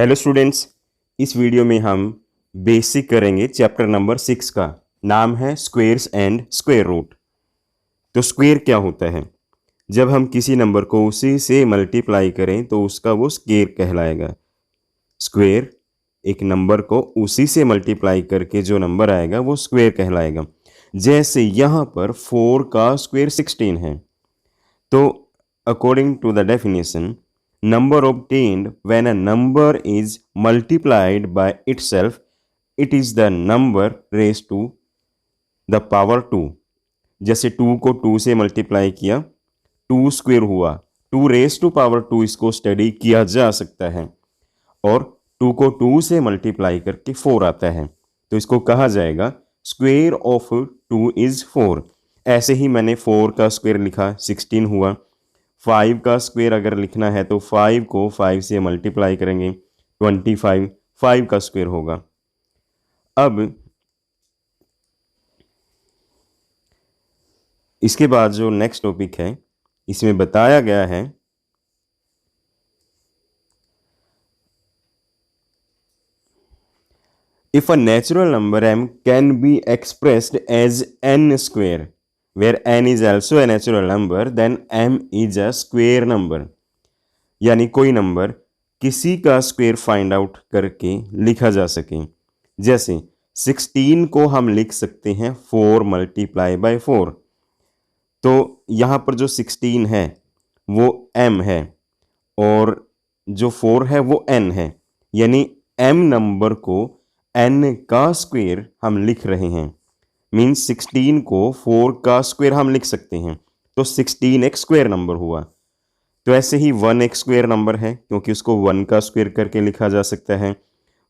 Hello students, इस video में हम बेसिक करेंगे चैप्टर नंबर 6 का। नाम है स्क्वेयर्स एंड स्क्वायर रूट। तो स्क्वेयर क्या होता है? जब हम किसी नंबर को उसी से मल्टीप्लाई करें तो उसका वो स्क्वेयर कहलाएगा। स्क्वेयर एक नंबर को उसी से मल्टीप्लाई करके जो नंबर आएगा वो स्क्वेयर कहलाएगा। जैसे यहाँ पर 4 का स्क्वेयर 16 है। तो according to the definition, number obtained when a number is multiplied by itself, it is the number raised to the power 2। जैसे 2 को 2 से मल्टीप्लाई किया, 2 स्क्वेयर हुआ, 2 रेज टू पावर 2 इसको स्टडी किया जा सकता है। और 2 को 2 से मल्टीप्लाई करके 4 आता है, तो इसको कहा जाएगा स्क्वेयर ऑफ 2 इज 4। ऐसे ही मैंने 4 का स्क्वेयर लिखा, 16 हुआ। 5 का स्क्वेयर अगर लिखना है तो 5 को 5 से मल्टीप्लाई करेंगे, 25 5 का स्क्वेयर होगा। अब इसके बाद जो नेक्स्ट टॉपिक है, इसमें बताया गया है if a natural number m can be expressed as n square where n is also a natural number, then m is a square number। यानी कोई नंबर किसी का स्क्वेयर फाइंड आउट करके लिखा जा सके। जैसे 16 को हम लिख सकते हैं 4 मल्टीप्लाई बाय 4। तो यहाँ पर जो 16 है वो m है और जो 4 है वो n है, यानी m नंबर को n का स्क्वेयर हम लिख रहे हैं। मीन्स 16 को 4 का स्क्वायर हम लिख सकते हैं, तो 16 एक स्क्वायर नंबर हुआ। तो ऐसे ही 1 एक स्क्वायर नंबर है क्योंकि उसको 1 का स्क्वायर करके लिखा जा सकता है।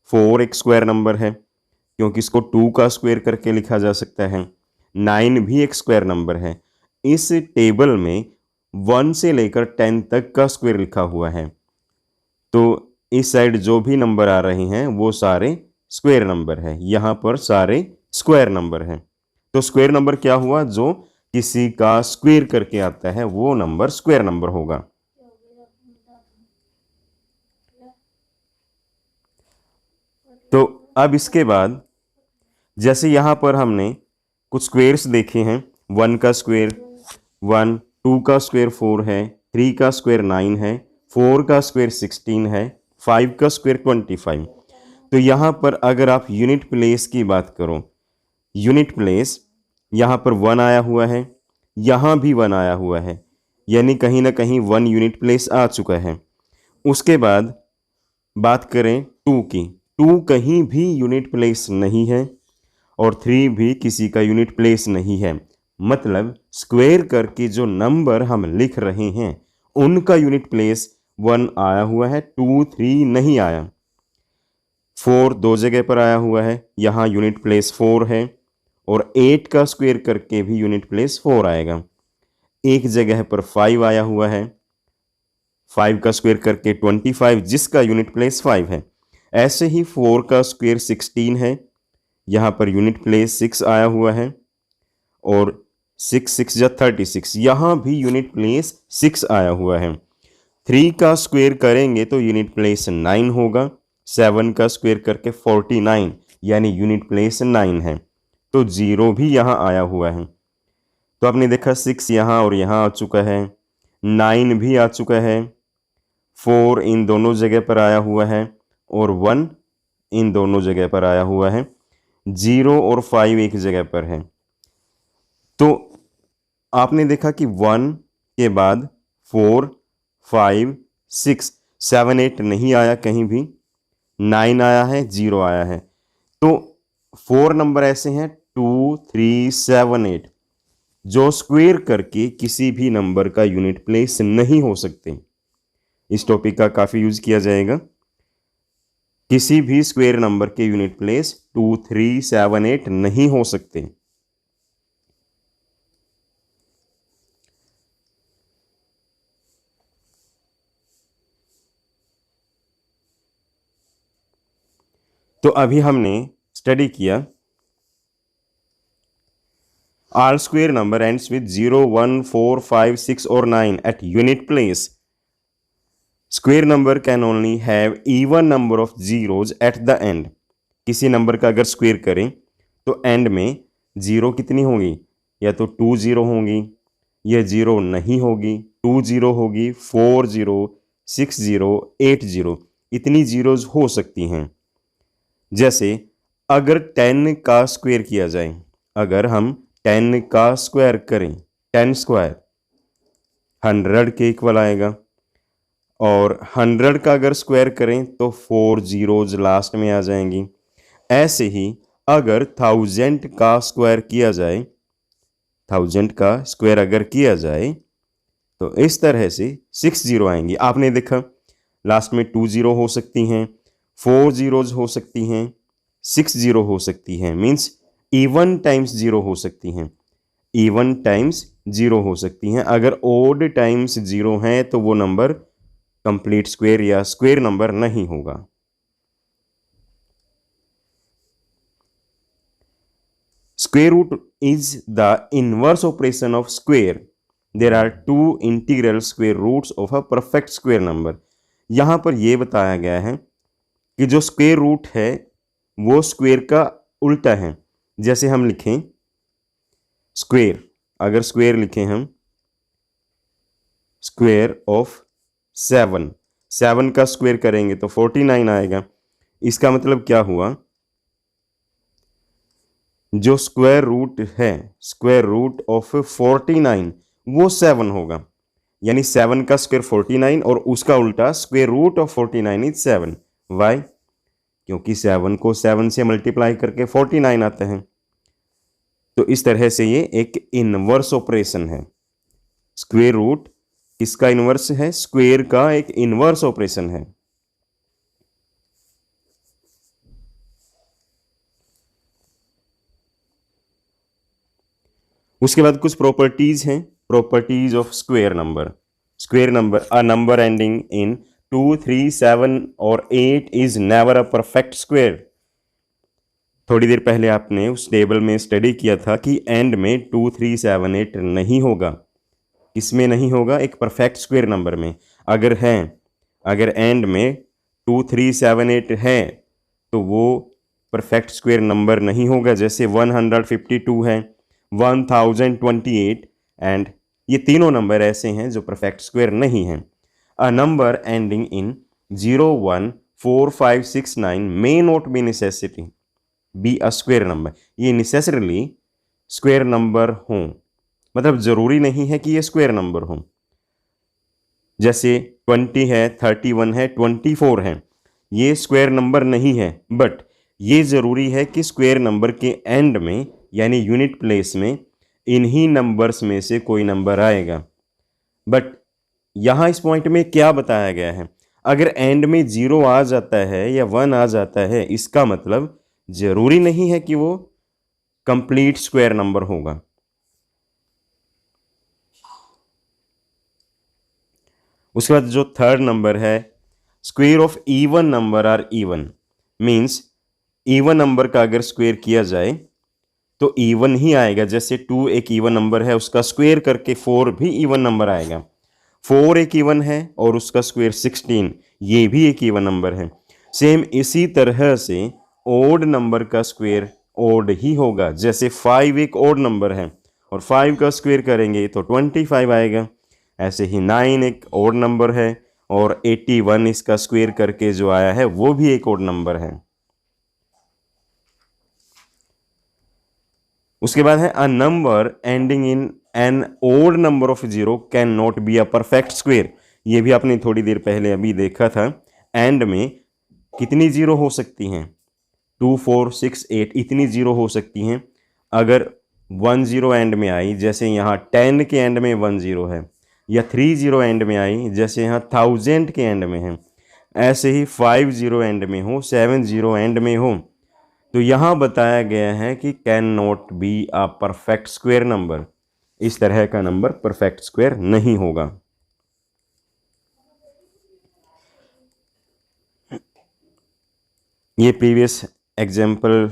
4 एक स्क्वायर नंबर है क्योंकि इसको 2 का स्क्वायर करके लिखा जा सकता है। 9 भी एक स्क्वायर नंबर है। इस टेबल में 1 से लेकर 10 तक का स्क्वायर लिखा हुआ है, तो इस साइड जो भी नंबर आ रहे हैं वो सारे स्क्वायर नंबर है। यहाँ पर सारे स्क्वायर नंबर हैं। तो स्क्वायर नंबर क्या हुआ? जो किसी का स्क्वायर करके आता है वो नंबर स्क्वायर नंबर होगा। तो अब इसके बाद जैसे यहां पर हमने कुछ स्क्वायर्स देखे हैं। 1 का स्क्वायर 1, 2 का स्क्वायर 4 है, 3 का स्क्वायर 9 है, 4 का स्क्वायर 16 है, 5 का स्क्वायर 25। तो यहाँ पर अगर आप यूनिट प्लेस की बात करो, यूनिट प्लेस यहाँ पर 1 आया हुआ है, यहाँ भी 1 आया हुआ है, यानी कहीं ना कहीं 1 यूनिट प्लेस आ चुका है। उसके बाद बात करें 2 की, 2 कहीं भी यूनिट प्लेस नहीं है और 3 भी किसी का यूनिट प्लेस नहीं है। मतलब स्क्वायर करके जो नंबर हम लिख रहे हैं उनका यूनिट प्लेस 1 आया हुआ है, 2 3 नहीं आया। 4 दो जगह पर आया हुआ है, यहाँ यूनिट प्लेस 4 है, और 8 का स्क्वायर करके भी यूनिट प्लेस 4 आएगा। एक जगह पर 5 आया हुआ है, 5 का स्क्वायर करके 25 जिसका यूनिट प्लेस 5 है। ऐसे ही 4 का स्क्वायर 16 है, यहाँ पर यूनिट प्लेस 6 आया हुआ है, और 6 6 या 36 यहाँ भी यूनिट प्लेस 6 आया हुआ है। 3 का स्क्वायर करेंगे तो यूनिट प्लेस 9 होगा, 7 का स्क्वायर करके 49 यानी यूनिट प्लेस 9 है। तो 0 भी यहाँ आया हुआ है। तो आपने देखा 6 यहाँ और यहाँ आ चुका है, 9 भी आ चुका है, 4 इन दोनों जगह पर आया हुआ है, और 1 इन दोनों जगह पर आया हुआ है, 0 और 5 एक जगह पर है। तो आपने देखा कि 1 के बाद 4 5 6 7 8 नहीं आया, कहीं भी 9 आया है, 0 आया है। तो 4 नंबर ऐसे हैं 2 3 7 8 जो स्क्वायर करके किसी भी नंबर का यूनिट प्लेस नहीं हो सकते। इस टॉपिक का काफ़ी यूज किया जाएगा। किसी भी स्क्वायर नंबर के यूनिट प्लेस 2 3 7 8 नहीं हो सकते। तो अभी हमने स्टडी किया all square number ends with 0 1 4 5 6 और 9 at unit place square number can only have even number of zeros at the end. किसी नंबर का अगर स्क्वेयर करें तो एंड में जीरो कितनी होगी, या तो 2 जीरो होंगी, या जीरो नहीं होगी, 2 जीरो होगी, 4 जीरो, 6 जीरो, 8 जीरो, इतनी जीरोज हो सकती हैं। जैसे अगर 10 का स्क्वायर किया जाए, अगर हम 10 का स्क्वायर करें, 10 स्क्वायर 100 के इक्वल आएगा, और 100 का अगर स्क्वायर करें तो 4 जीरोज लास्ट में आ जाएंगी। ऐसे ही अगर 1000 का स्क्वायर किया जाए, 1000 का स्क्वायर अगर किया जाए तो इस तरह से 6 जीरो आएंगी। आपने देखा लास्ट में 2 जीरो हो सकती हैं, 4 जीरोज हो सकती हैं, 6 जीरो हो सकती हैं, मीन्स इवन टाइम्स जीरो हो सकती हैं, इवन टाइम्स जीरो हो सकती हैं। अगर ओड टाइम्स जीरो हैं तो वो नंबर कंप्लीट स्क्वायर या स्क्वायर नंबर नहीं होगा। Square root is the inverse operation of square. There are two integral square roots of a perfect square number. यहाँ पर यह बताया गया है कि जो स्क्वायर रूट है वो स्क्वायर का उल्टा है। जैसे हम लिखें स्क्वायर, अगर स्क्वायर लिखें हम स्क्वायर ऑफ 7, 7 का स्क्वायर करेंगे तो 49 आएगा। इसका मतलब क्या हुआ, जो स्क्वायर रूट है, स्क्वायर रूट ऑफ 49 वो 7 होगा, यानी 7 का स्क्वायर 49 और उसका उल्टा square root of 49 is 7। Why? क्योंकि 7 को 7 से मल्टीप्लाई करके 49 आता है। तो इस तरह से ये एक इनवर्स ऑपरेशन है। स्क्वायर रूट किसका इनवर्स है? स्क्वायर का एक इनवर्स ऑपरेशन है। उसके बाद कुछ प्रॉपर्टीज हैं, properties of square number. Square number, a number ending इन 2, 3, 7 और 8 is never a perfect square. थोड़ी देर पहले आपने उस टेबल में स्टडी किया था कि एंड में 2, 3, 7, 8 नहीं होगा। किसमें नहीं होगा? एक परफेक्ट स्क्वायर नंबर में। अगर है, अगर एंड में 2, 3, 7, 8 है तो वो परफेक्ट स्क्वायर नंबर नहीं होगा। जैसे 152 है, 1028 एंड ये तीनों नंबर ऐसे हैं जो परफेक्ट स्क्वायर नहीं हैं। अ number ending in 0, 1, 4, 5, 6, 9 may not be necessity be a square number. ये नेसेसरीली स्क्वायर नंबर हों, मतलब जरूरी नहीं है कि ये स्क्वायर नंबर हों। जैसे 20 है, 31 है, 24 है, ये स्क्वायर नंबर नहीं है, बट ये जरूरी है कि स्क्वायर नंबर के एंड में यानी यूनिट प्लेस में इन्हीं नंबर्स में से कोई नंबर आएगा। बट यहाँ इस पॉइंट में क्या बताया गया है, अगर एंड में 0 आ जाता है या 1 आ जाता है, इसका मतलब जरूरी नहीं है कि वो कंप्लीट स्क्वायर नंबर होगा। उसके बाद जो थर्ड नंबर है, square of even number are even, means even number का अगर स्क्वायर किया जाए तो इवन ही आएगा। जैसे 2 एक इवन नंबर है, उसका स्क्वायर करके 4 भी इवन नंबर आएगा। 4 एक इवन है और उसका स्क्वायर 16, ये भी एक इवन नंबर है। सेम इसी तरह से ओड नंबर का स्क्वायर ओड ही होगा। जैसे 5 एक ओड नंबर है और 5 का स्क्वायर करेंगे तो 25 आएगा। ऐसे ही 9 एक ओड नंबर है और 81 इसका स्क्वायर करके जो आया है वो भी एक ओड नंबर है। उसके बाद है a number ending in an odd number of 0 can not be a perfect square. ये भी आपने थोड़ी देर पहले अभी देखा था। एंड में कितनी जीरो हो सकती हैं? 2, 4, 6, 8 इतनी जीरो हो सकती हैं। अगर 1 0 एंड में आई, जैसे यहाँ 10 के एंड में 1 0 है, या 3 0 एंड में आई जैसे यहाँ 1000 के एंड में है, ऐसे ही 5 0 एंड में हो, 7 0 एंड में हो, तो यहाँ बताया गया है कि can not be a perfect square number. इस तरह का नंबर परफेक्ट स्क्वायर नहीं होगा। ये प्रीवियस एग्जाम्पल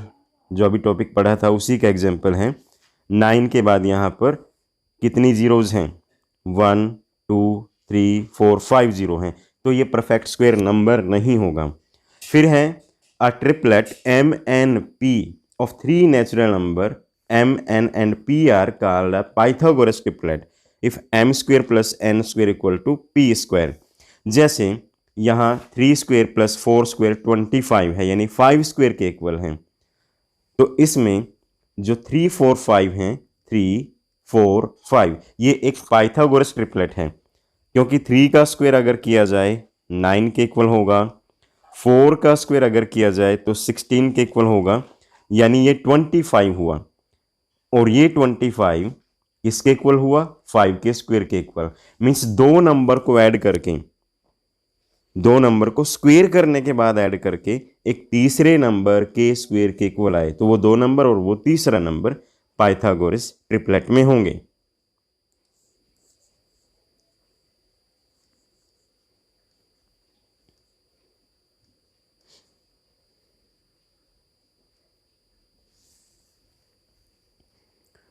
जो अभी टॉपिक पढ़ा था उसी का एग्जाम्पल है। 9 के बाद यहाँ पर कितनी जीरोज हैं? 1, 2, 3, 4, 5 जीरो हैं। तो ये परफेक्ट स्क्वायर नंबर नहीं होगा। फिर है a triplet M N P of 3 natural number M N and P are called a Pythagoras triplet if M square plus N square equal to P square. जैसे यहाँ 3 square plus 4 square 25 है, यानी 5 square के equal हैं। तो इसमें जो 3 4 5 हैं, 3 4 5, ये एक पाइथागोरस ट्रिपलेट है, क्योंकि 3 का स्क्वायर अगर किया जाए 9 के इक्वल होगा, 4 का स्क्वायर अगर किया जाए तो 16 के इक्वल होगा, यानी ये 25 हुआ। और ये 25 किसके इक्वल हुआ? 5 के स्क्वायर के इक्वल। मीन्स दो नंबर को ऐड करके, दो नंबर को स्क्वायर करने के बाद ऐड करके एक तीसरे नंबर के स्क्वायर के इक्वल आए, तो वो दो नंबर और वो तीसरा नंबर पाइथागोरस ट्रिपलेट में होंगे।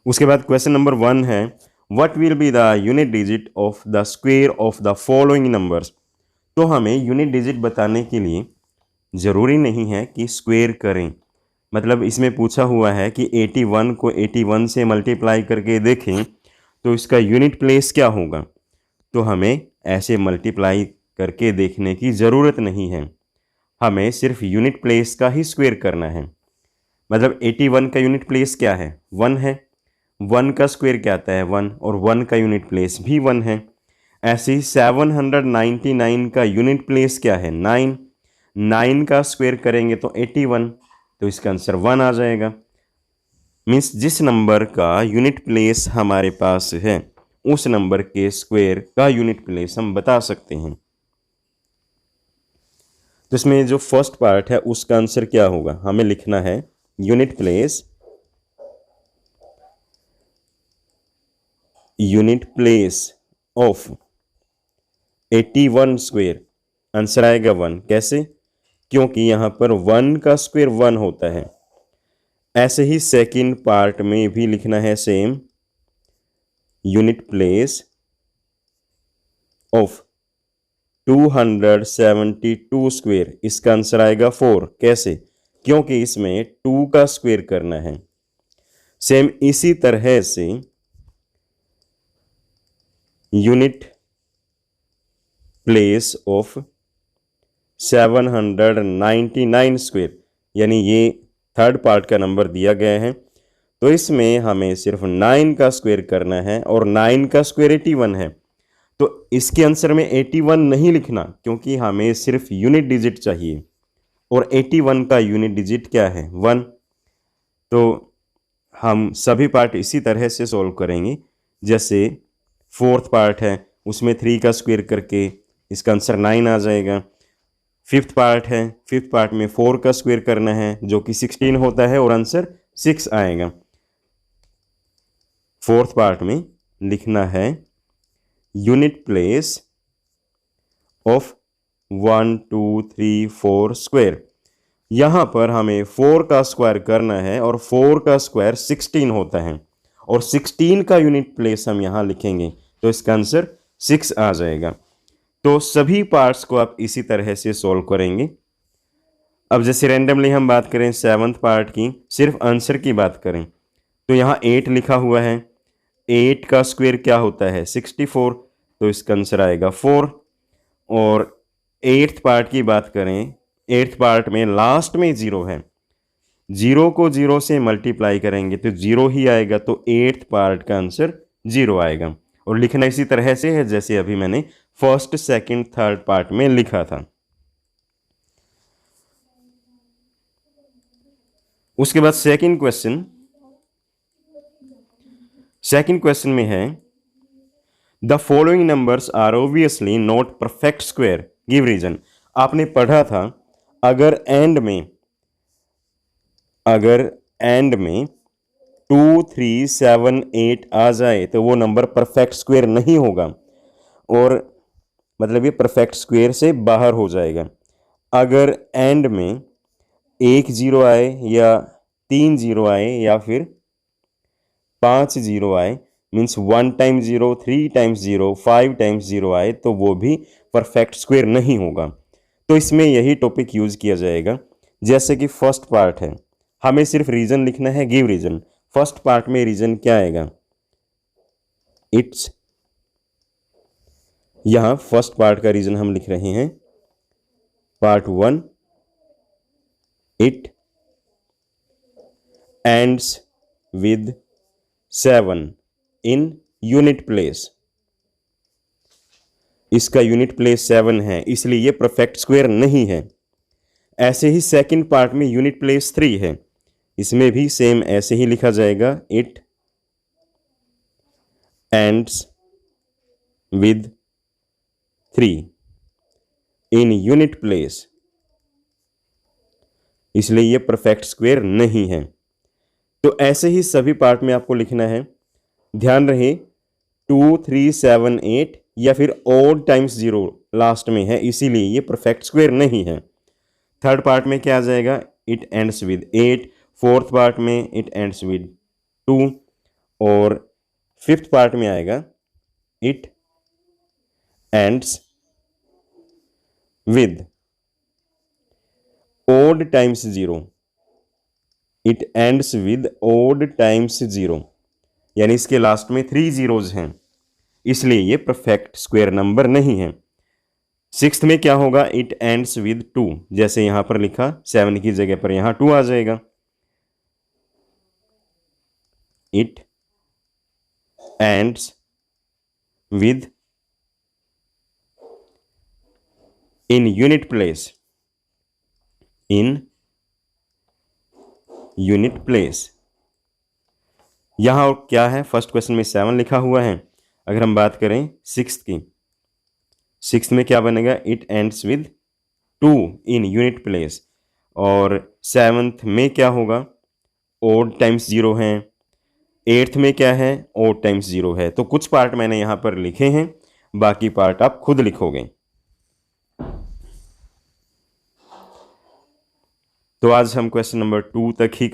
उसके बाद क्वेश्चन नंबर 1 है what will be the unit digit of the square of the following numbers. तो हमें यूनिट डिजिट बताने के लिए ज़रूरी नहीं है कि स्क्वायर करें, मतलब इसमें पूछा हुआ है कि 81 को 81 से मल्टीप्लाई करके देखें तो इसका यूनिट प्लेस क्या होगा। तो हमें ऐसे मल्टीप्लाई करके देखने की ज़रूरत नहीं है, हमें सिर्फ यूनिट प्लेस का ही स्क्वायर करना है। मतलब 81 का यूनिट प्लेस क्या है? 1 है। 1 का स्क्वायर क्या आता है? 1, और 1 का यूनिट प्लेस भी 1 है। ऐसे ही 799 का यूनिट प्लेस क्या है? 9। 9 का स्क्वायर करेंगे तो 81, तो इसका आंसर 1 आ जाएगा। मीन्स जिस नंबर का यूनिट प्लेस हमारे पास है उस नंबर के स्क्वायर का यूनिट प्लेस हम बता सकते हैं। तो इसमें जो फर्स्ट पार्ट है उसका आंसर क्या होगा? हमें लिखना है unit place of 81 square, answer आएगा 1। कैसे? क्योंकि यहां पर 1 का स्क्वायर 1 होता है। ऐसे ही सेकंड पार्ट में भी लिखना है same, unit place of 272 square, इसका आंसर आएगा 4। कैसे? क्योंकि इसमें 2 का स्क्वायर करना है। सेम इसी तरह से यूनिट प्लेस ऑफ 799 स्क्वायर, यानी ये थर्ड पार्ट का नंबर दिया गया है, तो इसमें हमें सिर्फ 9 का स्क्वायर करना है और 9 का स्क्वायर 81 है। तो इसके आंसर में 81 नहीं लिखना, क्योंकि हमें सिर्फ यूनिट डिजिट चाहिए और 81 का यूनिट डिजिट क्या है? 1। तो हम सभी पार्ट इसी तरह से सॉल्व करेंगे। जैसे फोर्थ पार्ट है उसमें 3 का स्क्वायर करके इसका आंसर 9 आ जाएगा। फिफ्थ पार्ट है, फिफ्थ पार्ट में 4 का स्क्वायर करना है जो कि 16 होता है और आंसर 6 आएगा। फोर्थ पार्ट में लिखना है यूनिट प्लेस ऑफ 1 2 3 4 स्क्वायर। यहां पर हमें 4 का स्क्वायर करना है और 4 का स्क्वायर 16 होता है और 16 का यूनिट प्लेस हम यहां लिखेंगे तो इसका आंसर 6 आ जाएगा। तो सभी पार्ट्स को आप इसी तरह से सॉल्व करेंगे। अब जैसे रैंडमली हम बात करें सेवन्थ पार्ट की, सिर्फ आंसर की बात करें तो यहाँ 8 लिखा हुआ है। 8 का स्क्वायर क्या होता है? 64, तो इसका आंसर आएगा 4। और 8th पार्ट की बात करें, 8th पार्ट में लास्ट में 0 है, 0 को 0 से मल्टीप्लाई करेंगे तो 0 ही आएगा, तो 8th पार्ट का आंसर 0 आएगा। और लिखना इसी तरह से है जैसे अभी मैंने फर्स्ट सेकंड थर्ड पार्ट में लिखा था। उसके बाद सेकंड क्वेश्चन में है the following numbers are obviously not perfect square, give reason. आपने पढ़ा था अगर एंड में 2 3 7 8 आ जाए तो वो नंबर परफेक्ट स्क्वायर नहीं होगा, और मतलब ये परफेक्ट स्क्वायर से बाहर हो जाएगा। अगर एंड में 1 0 आए या 3 0 आए या फिर 5 0 आए, मीन्स 1 टाइम्स 0, 3 टाइम्स 0, 5 टाइम्स 0 आए तो वो भी परफेक्ट स्क्वायर नहीं होगा। तो इसमें यही टॉपिक यूज किया जाएगा। जैसे कि फर्स्ट पार्ट है, हमें सिर्फ रीजन लिखना है, गिव रीजन। फर्स्ट पार्ट में रीजन क्या आएगा? इट्स, यहां फर्स्ट पार्ट का रीजन हम लिख रहे हैं part 1, it ends with 7 in unit place. इसका यूनिट प्लेस 7 है, इसलिए ये परफेक्ट स्क्वायर नहीं है। ऐसे ही सेकंड पार्ट में यूनिट प्लेस 3 है, इसमें भी सेम ऐसे ही लिखा जाएगा, it ends with 3 in unit place, इसलिए ये परफेक्ट स्क्वायर नहीं है। तो ऐसे ही सभी पार्ट में आपको लिखना है। ध्यान रहे 2, 3, 7, 8 या फिर ऑड टाइम्स 0 लास्ट में है, इसीलिए ये परफेक्ट स्क्वायर नहीं है। थर्ड पार्ट में क्या आ जाएगा? It ends with 8। Fourth part में इट एंड्स विद 2 और फिफ्थ पार्ट में आएगा it ends with odd times 0। It ends with odd times 0, यानी इसके लास्ट में 3 zeros हैं, इसलिए ये परफेक्ट स्क्वायर नंबर नहीं है। सिक्स्थ में क्या होगा? इट एंड्स विद 2, जैसे यहां पर लिखा 7 की जगह पर यहां 2 आ जाएगा। It ends with in unit place, in unit place. यहां क्या है? फर्स्ट क्वेश्चन में 7 लिखा हुआ है। अगर हम बात करें सिक्स्थ की, सिक्स्थ में क्या बनेगा? It ends with 2 in unit place. और सेवंथ में क्या होगा? ओड टाइम्स 0 है। एट्थ में क्या है? ओड टाइम्स 0 है। तो कुछ पार्ट मैंने यहां पर लिखे हैं, बाकी पार्ट आप खुद लिखोगे। तो आज हम क्वेश्चन नंबर 2 तक ही